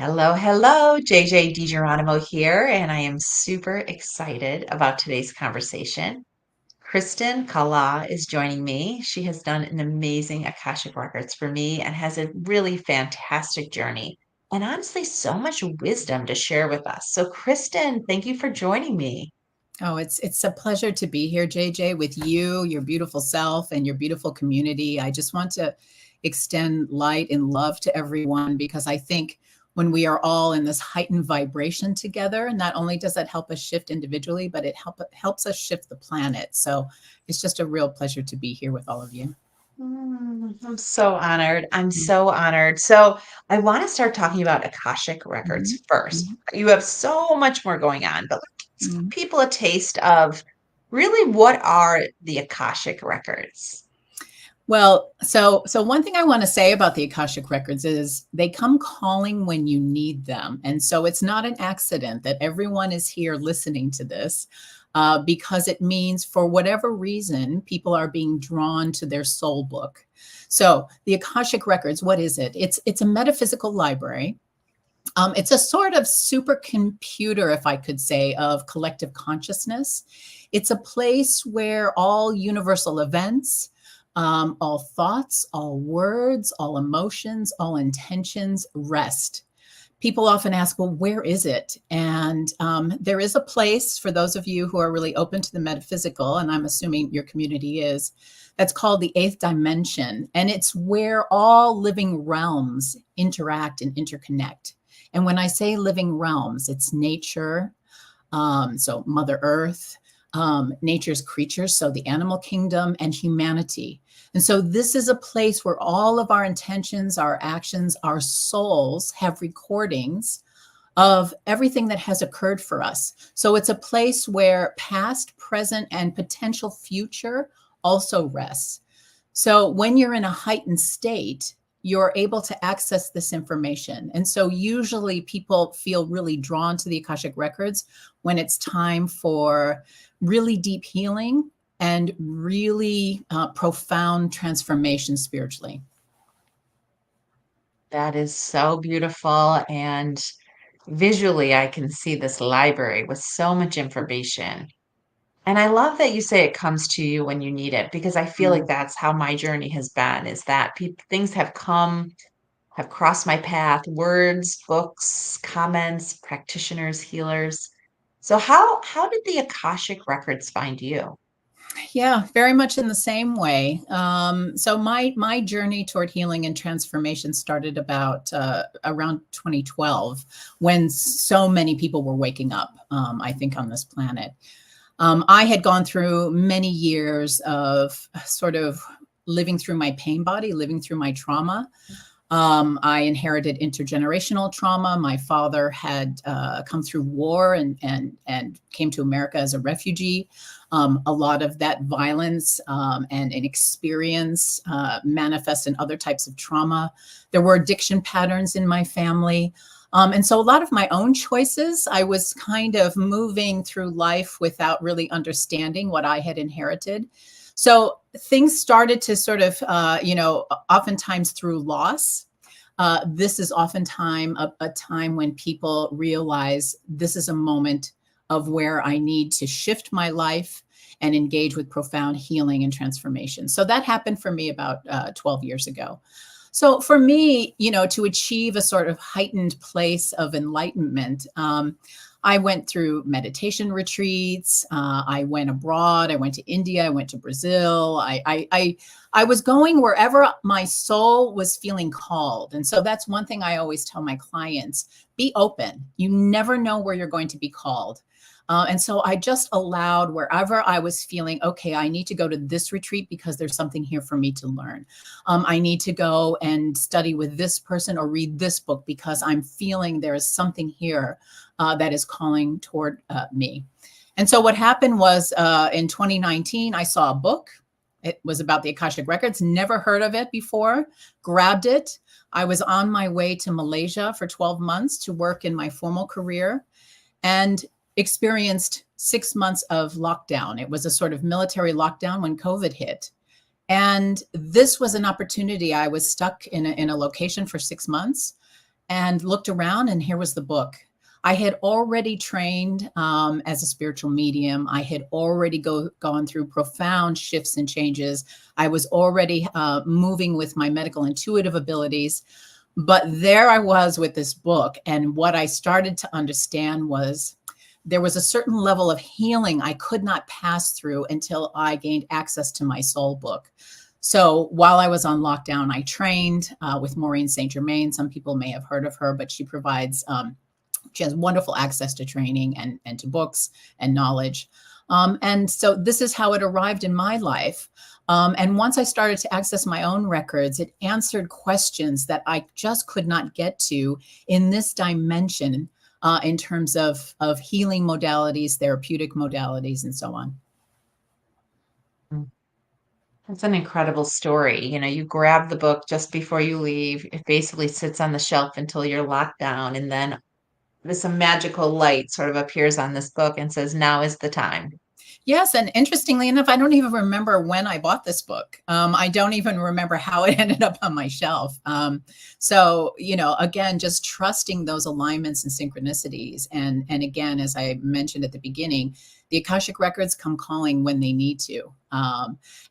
Hello, hello, JJ DiGeronimo here, and I am super excited about today's conversation. Kristin Kalla is joining me. She has done an amazing Akashic Records for me and has a really fantastic journey and honestly, so much wisdom to share with us. So, Kristin, thank you for joining me. Oh, it's a pleasure to be here, JJ, with you, your beautiful self, and your beautiful community. I just want to extend light and love to everyone because I think when we are all in this heightened vibration together, not only does that help us shift individually, but it helps us shift the planet. So it's just a real pleasure to be here with all of you. I'm so honored. I'm so honored. So, I want to start talking about Akashic Mm-hmm. Records first. Mm-hmm. You have so much more going on, but let's give Mm-hmm. people a taste of really what are the Akashic Records? Well, so one thing I want to say about the Akashic Records is they come calling when you need them. And so it's not an accident that everyone is here listening to this because it means for whatever reason, people are being drawn to their soul book. So the Akashic Records, what is it? It's a metaphysical library. It's a sort of supercomputer, if I could say, of collective consciousness. It's a place where all universal events, all thoughts, all words, all emotions, all intentions rest. People often ask, well, where is it? And there is a place for those of you who are really open to the metaphysical, and I'm assuming your community is, that's called the eighth dimension. And it's where all living realms interact and interconnect. And when I say living realms, it's nature, so Mother Earth, nature's creatures, so the animal kingdom, and humanity. And so this is a place where all of our intentions, our actions, our souls have recordings of everything that has occurred for us. So it's a place where past, present, and potential future also rests. So when you're in a heightened state, you're able to access this information. And so usually people feel really drawn to the Akashic Records when it's time for really deep healing and really profound transformation spiritually. That is so beautiful. And visually, I can see this library with so much information. And I love that you say it comes to you when you need it because I feel like Mm. that's how my journey has been is that things have come, have crossed my path, words, books, comments, practitioners, healers. So how did the Akashic Records find you? Yeah, very much in the same way. So my journey toward healing and transformation started about around 2012, when so many people were waking up. I think on this planet, I had gone through many years of sort of living through my pain body, living through my trauma. I inherited intergenerational trauma. My father had come through war and came to America as a refugee. A lot of that violence and an experience manifest in other types of trauma. There were addiction patterns in my family. And so a lot of my own choices, I was kind of moving through life without really understanding what I had inherited. So things started to sort of, oftentimes through loss. This is oftentimes a time when people realize this is a moment of where I need to shift my life and engage with profound healing and transformation. So that happened for me about 12 years ago. So for me, to achieve a sort of heightened place of enlightenment, I went through meditation retreats. I went abroad. I went to India. I went to Brazil. I was going wherever my soul was feeling called. And so that's one thing I always tell my clients: be open. You never know where you're going to be called. And so I just allowed wherever I was feeling, okay, I need to go to this retreat because there's something here for me to learn. I need to go and study with this person or read this book because I'm feeling there is something here that is calling toward me. And so what happened was in 2019, I saw a book. It was about the Akashic Records, never heard of it before, grabbed it. I was on my way to Malaysia for 12 months to work in my formal career and experienced 6 months of lockdown. It was a sort of military lockdown when COVID hit. And this was an opportunity. I was stuck in a location for 6 months. and looked around, and here was the book. I had already trained as a spiritual medium. I had already gone through profound shifts and changes. I was already moving with my medical intuitive abilities. But there I was with this book. And what I started to understand was there was a certain level of healing I could not pass through until I gained access to my soul book. So while I was on lockdown, I trained with Maureen St. Germain. Some people may have heard of her, but she has wonderful access to training and to books and knowledge. And so this is how it arrived in my life. And once I started to access my own records, it answered questions that I just could not get to in this dimension in terms of healing modalities, therapeutic modalities, and so on. That's an incredible story. You grab the book just before you leave. It basically sits on the shelf until you're locked down, and then this magical light sort of appears on this book and says, "Now is the time." Yes, and interestingly enough, I don't even remember when I bought this book. I don't even remember how it ended up on my shelf. So, again, just trusting those alignments and synchronicities. And again, as I mentioned at the beginning, the Akashic Records come calling when they need to.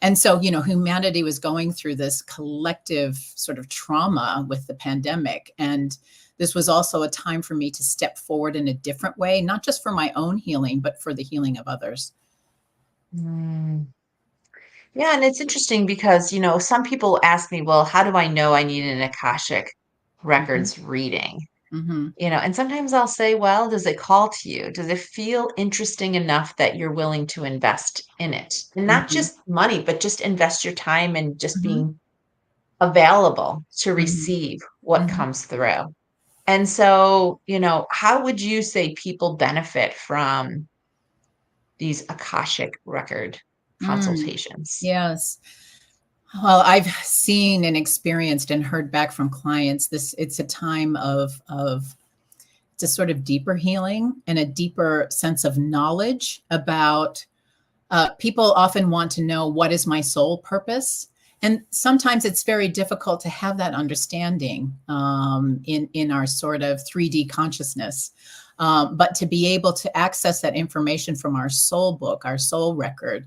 And so, humanity was going through this collective sort of trauma with the pandemic. And this was also a time for me to step forward in a different way, not just for my own healing, but for the healing of others. Mm. Yeah, and it's interesting because, some people ask me, well, how do I know I need an Akashic Mhm, Records reading? mhm, And sometimes I'll say, well, does it call to you? Does it feel interesting enough that you're willing to invest in it? And not mhm, just money, but just invest your time and just mhm, being available to mhm, receive what mhm, comes through. And so, how would you say people benefit from these Akashic record mm. consultations? Yes. Well, I've seen and experienced and heard back from clients this it's a time of it's a sort of deeper healing and a deeper sense of knowledge about people often want to know what is my soul purpose, and sometimes it's very difficult to have that understanding in our sort of 3D consciousness. But to be able to access that information from our soul book, our soul record,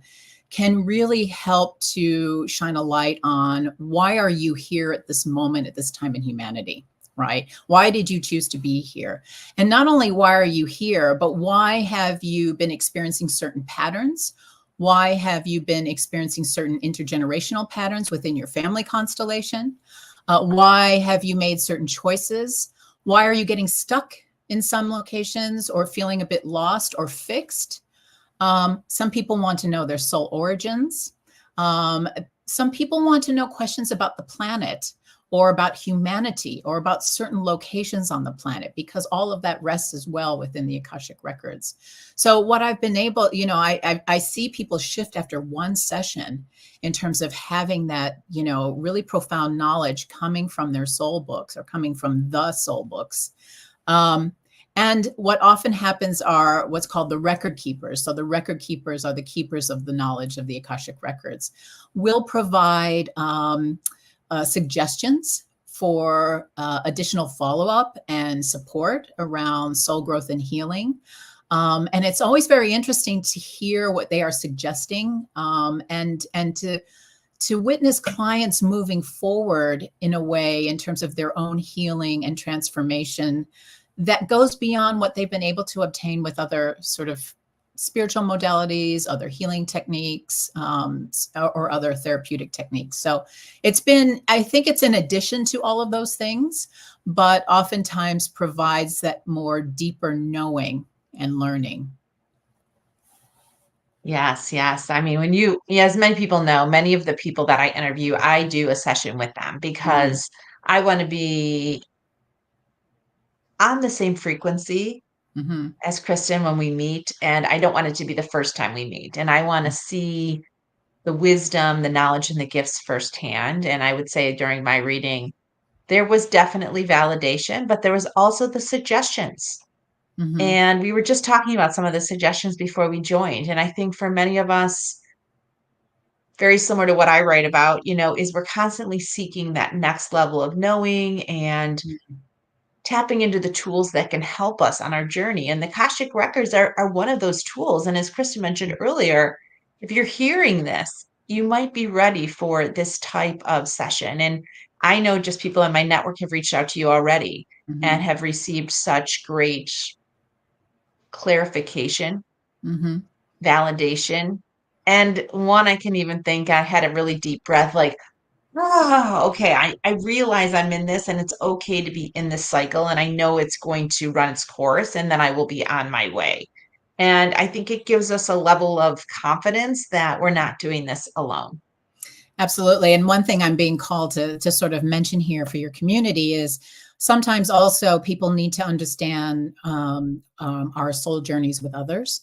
can really help to shine a light on why are you here at this moment, at this time in humanity, right? Why did you choose to be here? And not only why are you here, but why have you been experiencing certain patterns? Why have you been experiencing certain intergenerational patterns within your family constellation? Why have you made certain choices? Why are you getting stuck in some locations or feeling a bit lost or fixed? Some people want to know their soul origins. Um, some people want to know questions about the planet or about humanity or about certain locations on the planet, because all of that rests as well within the Akashic Records. So what I've been able, I see people shift after one session in terms of having that, really profound knowledge coming from their soul books or coming from the soul books. Um, and what often happens are what's called the record keepers. So the record keepers are the keepers of the knowledge of the Akashic Records. Will provide suggestions for additional follow-up and support around soul growth and healing. And it's always very interesting to hear what they are suggesting, and to witness clients moving forward in a way in terms of their own healing and transformation that goes beyond what they've been able to obtain with other sort of spiritual modalities, other healing techniques, or other therapeutic techniques. So I think it's in addition to all of those things, but oftentimes provides that more deeper knowing and learning. Yes, yes. I mean, yeah, as many people know, many of the people that I interview, I do a session with them Mm-hmm. because I want to be on the same frequency Mm-hmm. as Kristen when we meet. And I don't want it to be the first time we meet. And I want to see the wisdom, the knowledge, and the gifts firsthand. And I would say during my reading, there was definitely validation, but there was also the suggestions. Mm-hmm. And we were just talking about some of the suggestions before we joined. And I think for many of us, very similar to what I write about, is we're constantly seeking that next level of knowing and tapping into the tools that can help us on our journey. And the Akashic Records are one of those tools. And as Kristen mentioned earlier, if you're hearing this, you might be ready for this type of session. And I know just people in my network have reached out to you already and Mhm. have received such great clarification, Mhm. validation. And one I can even think I had a really deep breath, like, oh, okay. I realize I'm in this and it's okay to be in this cycle. And I know it's going to run its course and then I will be on my way. And I think it gives us a level of confidence that we're not doing this alone. Absolutely. And one thing I'm being called to sort of mention here for your community is sometimes also people need to understand our soul journeys with others.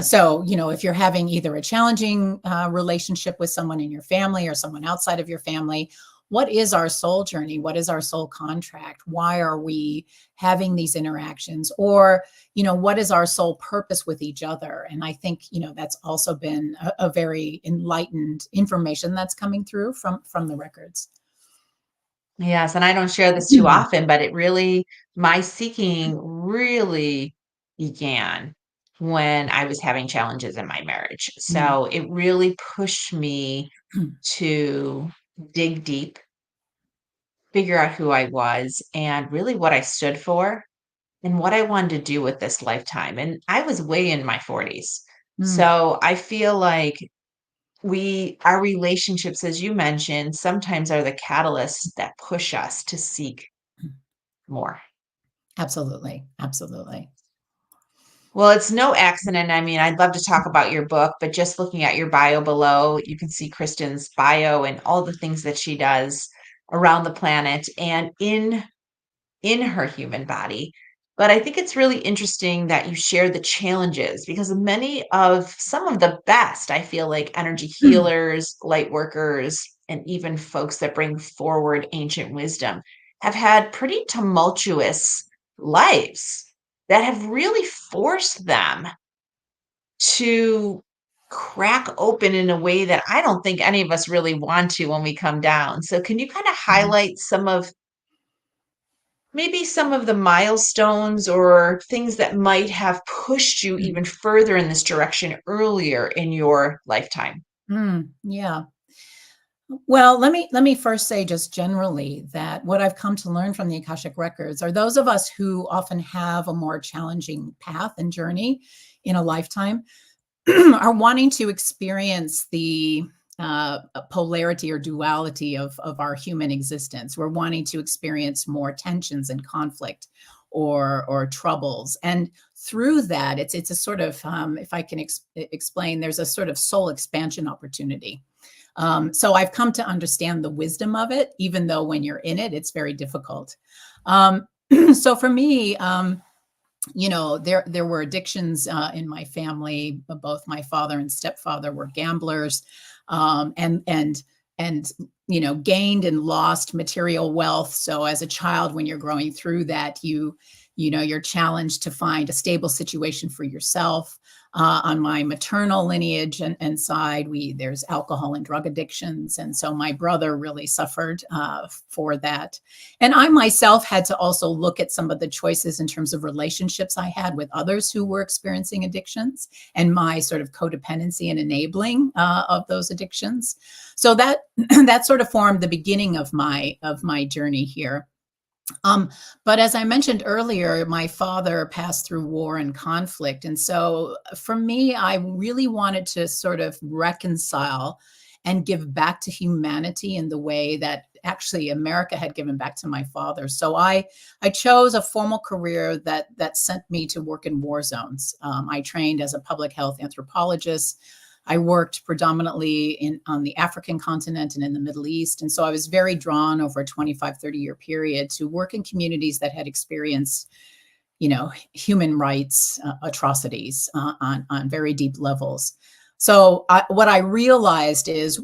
So, if you're having either a challenging relationship with someone in your family or someone outside of your family, what is our soul journey? What is our soul contract? Why are we having these interactions? Or, what is our soul purpose with each other? And I think, that's also been a very enlightened information that's coming through from the records. Yes, and I don't share this too often, but my seeking really began when I was having challenges in my marriage. Mm. So it really pushed me to dig deep, figure out who I was and really what I stood for and what I wanted to do with this lifetime. And I was way in my 40s. Mm. So I feel like our relationships, as you mentioned, sometimes are the catalysts that push us to seek more. Absolutely. Absolutely. Well, it's no accident. I mean, I'd love to talk about your book, but just looking at your bio below, you can see Kristen's bio and all the things that she does around the planet and in her human body. But I think it's really interesting that you share the challenges because some of the best, I feel like energy healers, light workers, and even folks that bring forward ancient wisdom have had pretty tumultuous lives that have really forced them to crack open in a way that I don't think any of us really want to when we come down. So can you kind of highlight maybe some of the milestones or things that might have pushed you even further in this direction earlier in your lifetime? Yeah. Well, let me first say just generally that what I've come to learn from the Akashic Records are those of us who often have a more challenging path and journey in a lifetime are wanting to experience the polarity or duality of our human existence. We're wanting to experience more tensions and conflict or troubles, and through that, it's a sort of if I can explain, there's a sort of soul expansion opportunity. So I've come to understand the wisdom of it, even though when you're in it, it's very difficult. Um, so for me, there were addictions in my family. Both my father and stepfather were gamblers, and gained and lost material wealth. So as a child, when you're growing through that, you're challenged to find a stable situation for yourself. On my maternal lineage and side, there's alcohol and drug addictions, and so my brother really suffered for that. And I myself had to also look at some of the choices in terms of relationships I had with others who were experiencing addictions and my sort of codependency and enabling of those addictions. So that that sort of formed the beginning of my journey here. But as I mentioned earlier, my father passed through war and conflict. And so for me, I really wanted to sort of reconcile and give back to humanity in the way that actually America had given back to my father. So I chose a formal career that sent me to work in war zones. I trained as a public health anthropologist. I worked predominantly on the African continent and in the Middle East. And so I was very drawn over a 25, 30-year period to work in communities that had experienced, human rights atrocities on very deep levels. So what I realized is,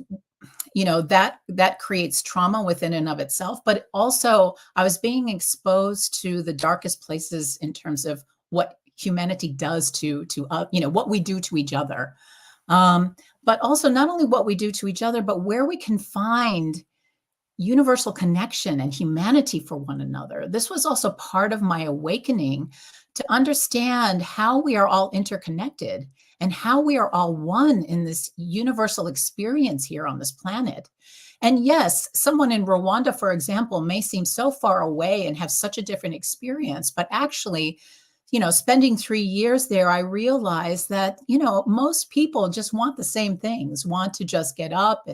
that creates trauma within and of itself, but also I was being exposed to the darkest places in terms of what humanity does to what we do to each other. But also not only what we do to each other, but where we can find universal connection and humanity for one another. This was also part of my awakening to understand how we are all interconnected and how we are all one in this universal experience here on this planet. And yes, someone in Rwanda, for example, may seem so far away and have such a different experience, but actually, spending 3 years there, I realized that, most people just want the same things, want to just get up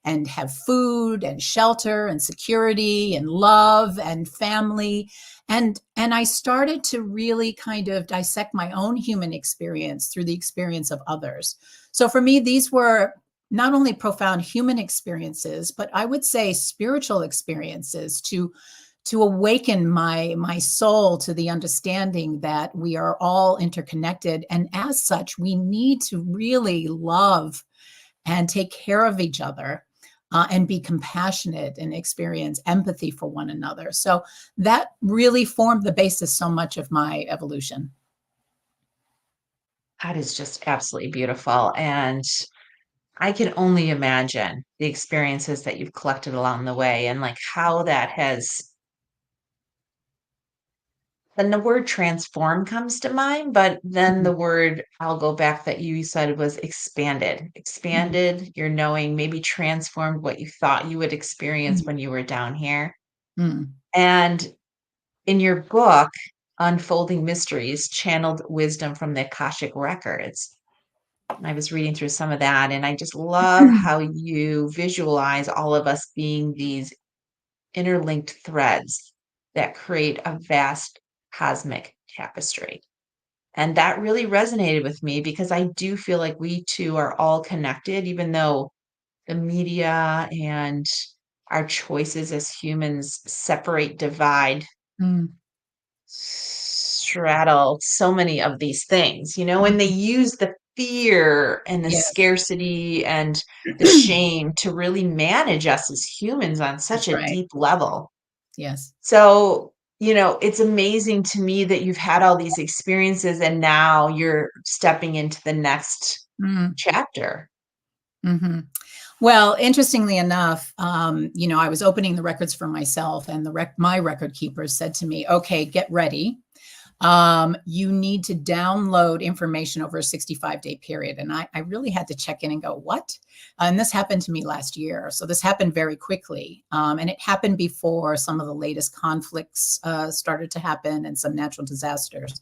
and have food and shelter and security and love and family. And I started to really kind of dissect my own human experience through the experience of others. So for me, these were not only profound human experiences, but I would say spiritual experiences to awaken my soul to the understanding that we are all interconnected. And as such, we need to really love and take care of each other, and be compassionate and experience empathy for one another. So that really formed the basis so much of my evolution. That is just absolutely beautiful. And I can only imagine the experiences that you've collected along the way and like how that has. Then the word transform comes to mind, but then Mhm. the word I'll go back that you said was expanded. Mhm. Expanded your knowing, maybe transformed what you thought you would experience when you were down here. Mhm. And in your book, Unfolding Mysteries, Channeled Wisdom from the Akashic Records, I was reading through some of that, and I just love Mhm. how you visualize all of us being these interlinked threads that create a vast cosmic tapestry. And that really resonated with me because I do feel like we two are all connected, even though the media and our choices as humans separate, divide, Mhm. straddle so many of these things, and they Mhm. use the fear and the Yes. scarcity and the shame to really manage us as humans on such That's a right. deep level. Yes. So, it's amazing to me that you've had all these experiences and now you're stepping into the next Mhm. chapter. Mhm. Well, interestingly enough, I was opening the records for myself, and my record keepers said to me, "Okay, get ready. You need to download information over a 65-day period." And I really had to check in and go, "What?" And this happened to me last year, so this happened very quickly, and it happened before some of the latest conflicts started to happen and some natural disasters.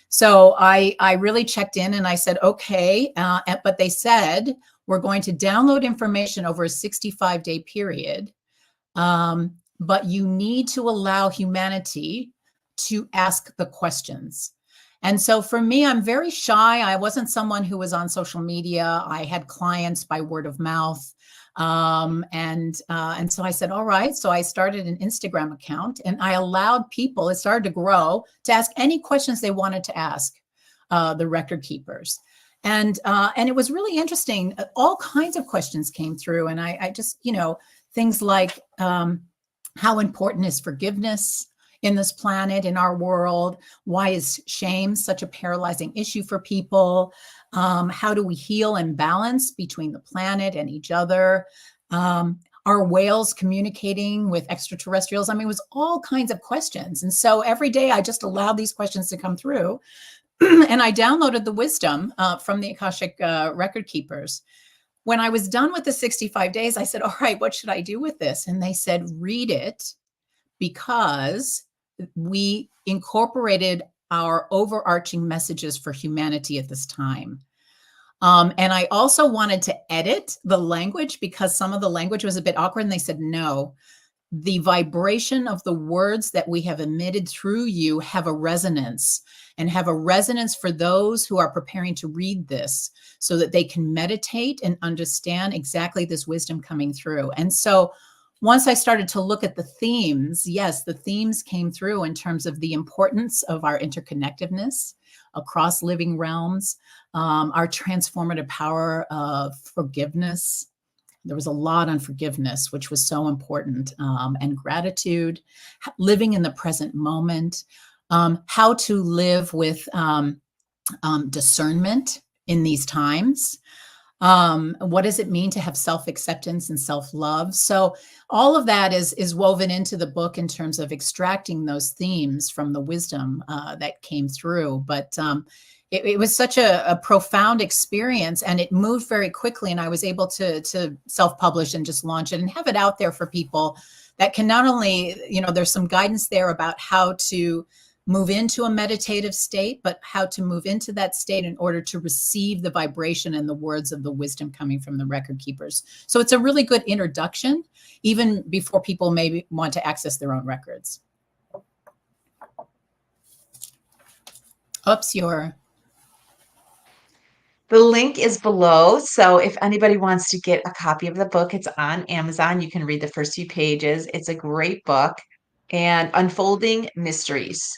So I really checked in and I said, okay, but they said, we're going to download information over a 65-day period, but you need to allow humanity to ask the questions. And so for me, I'm very shy. I wasn't someone who was on social media. I had clients by word of mouth. And so I said, all right. So I started an Instagram account and I allowed people, it started to grow, to ask any questions they wanted to ask the record keepers. And it was really interesting. All kinds of questions came through. And I just, things like how important is forgiveness in this planet, in our world? Why is shame such a paralyzing issue for people? How do we heal and balance between the planet and each other? Are whales communicating with extraterrestrials? I mean, it was all kinds of questions. And so every day I just allowed these questions to come through. And I downloaded the wisdom from the Akashic record keepers. When I was done with the 65 days, I said, all right, what should I do with this? And they said, read it, because we incorporated our overarching messages for humanity at this time. And I also wanted to edit the language because some of the language was a bit awkward. And they said, no, the vibration of the words that we have emitted through you have a resonance, and have a resonance for those who are preparing to read this so that they can meditate and understand exactly this wisdom coming through. And so once I started to look at the themes, yes, the themes came through in terms of the importance of our interconnectedness across living realms, our transformative power of forgiveness. There was a lot on forgiveness, which was so important, and gratitude, living in the present moment, how to live with discernment in these times, What does it mean to have self-acceptance and self-love? So all of that is woven into the book in terms of extracting those themes from the wisdom that came through. But it was such a profound experience, and it moved very quickly. And I was able to self-publish and just launch it and have it out there for people that can not only, there's some guidance there about how to move into a meditative state, but how to move into that state in order to receive the vibration and the words of the wisdom coming from the record keepers. So it's a really good introduction, even before people maybe want to access their own records. Oops, The link is below. So if anybody wants to get a copy of the book, it's on Amazon. You can read the first few pages. It's a great book. And Unfolding Mysteries,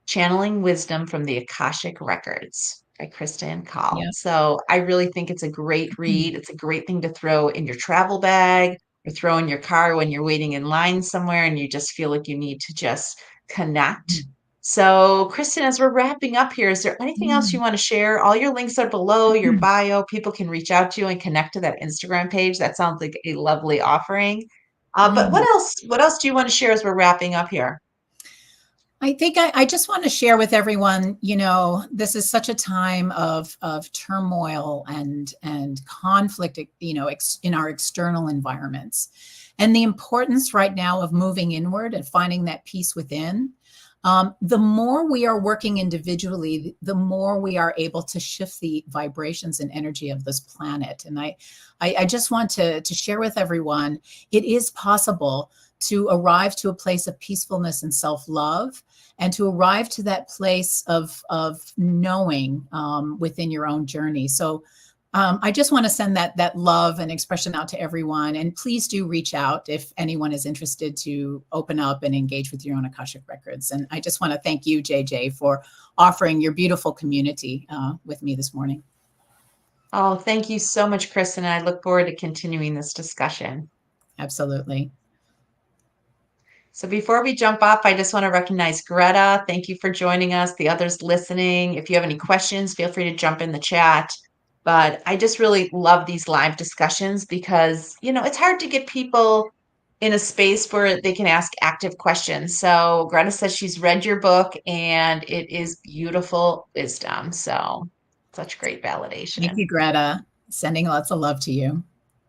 Channeling Wisdom from the Akashic Records by Kristin Kalla. yeah. So I really think it's a great read. It's a great thing to throw in your travel bag or throw in your car when you're waiting in line somewhere and you just feel like you need to just connect. So, Kristin, as we're wrapping up here, is there anything else you want to share? All your links are below, your bio. People can reach out to you and connect to that Instagram page. That sounds like a lovely offering. But what else? What else do you want to share as we're wrapping up here? I think I just want to share with everyone, this is such a time of turmoil and conflict, in our external environments, and the importance right now of moving inward and finding that peace within. The more we are working individually, the more we are able to shift the vibrations and energy of this planet. And I just want to share with everyone, it is possible to arrive to a place of peacefulness and self-love, and to arrive to that place of knowing within your own journey. So I just want to send that love and expression out to everyone. And please do reach out if anyone is interested to open up and engage with your own Akashic Records. And I just want to thank you, JJ, for offering your beautiful community with me this morning. Oh, thank you so much, Kristin. I look forward to continuing this discussion. Absolutely. So before we jump off, I just want to recognize Greta. Thank you for joining us. The others listening, if you have any questions, feel free to jump in the chat. But I just really love these live discussions because, it's hard to get people in a space where they can ask active questions. So Greta says she's read your book and it is beautiful wisdom. So such great Thank validation. you, Greta. Sending lots of love to you.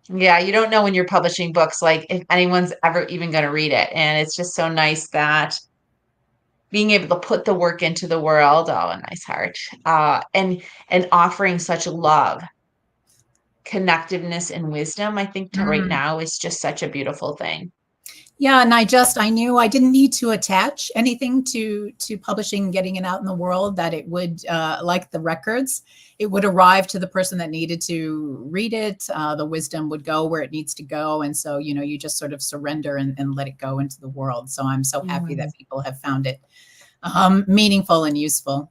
Yeah, you don't know when you're publishing books, like if anyone's ever even going to read it. And it's just so nice that being able to put the work into the world, oh, a nice heart, and offering such love, connectiveness, and wisdom, I think to right now is just such a beautiful thing. Yeah, and I knew I didn't need to attach anything to publishing and getting it out in the world, that it would, like the records, it would arrive to the person that needed to read it. The wisdom would go where it needs to go. And so, you just sort of surrender and let it go into the world. So I'm so happy that people have found it meaningful and useful.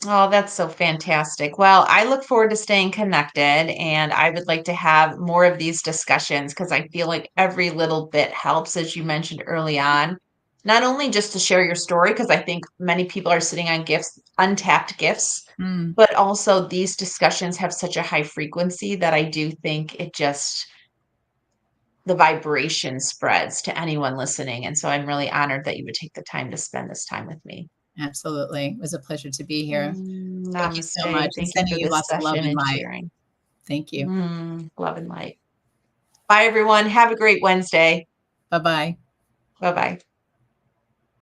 Oh, that's so fantastic. Well, I look forward to staying connected, and I would like to have more of these discussions because I feel like every little bit helps, as you mentioned early on. Not only just to share your story, because I think many people are sitting on gifts, untapped gifts, but also these discussions have such a high frequency that I do think the vibration spreads to anyone listening. And so I'm really honored that you would take the time to spend this time with me. Absolutely. It was a pleasure to be here. Thank you so Namaste. much. And Thank you sending for you this lots of love session and and light. sharing. Thank you. Love and light. Bye, everyone. Have a great Wednesday. Bye-bye. Bye bye.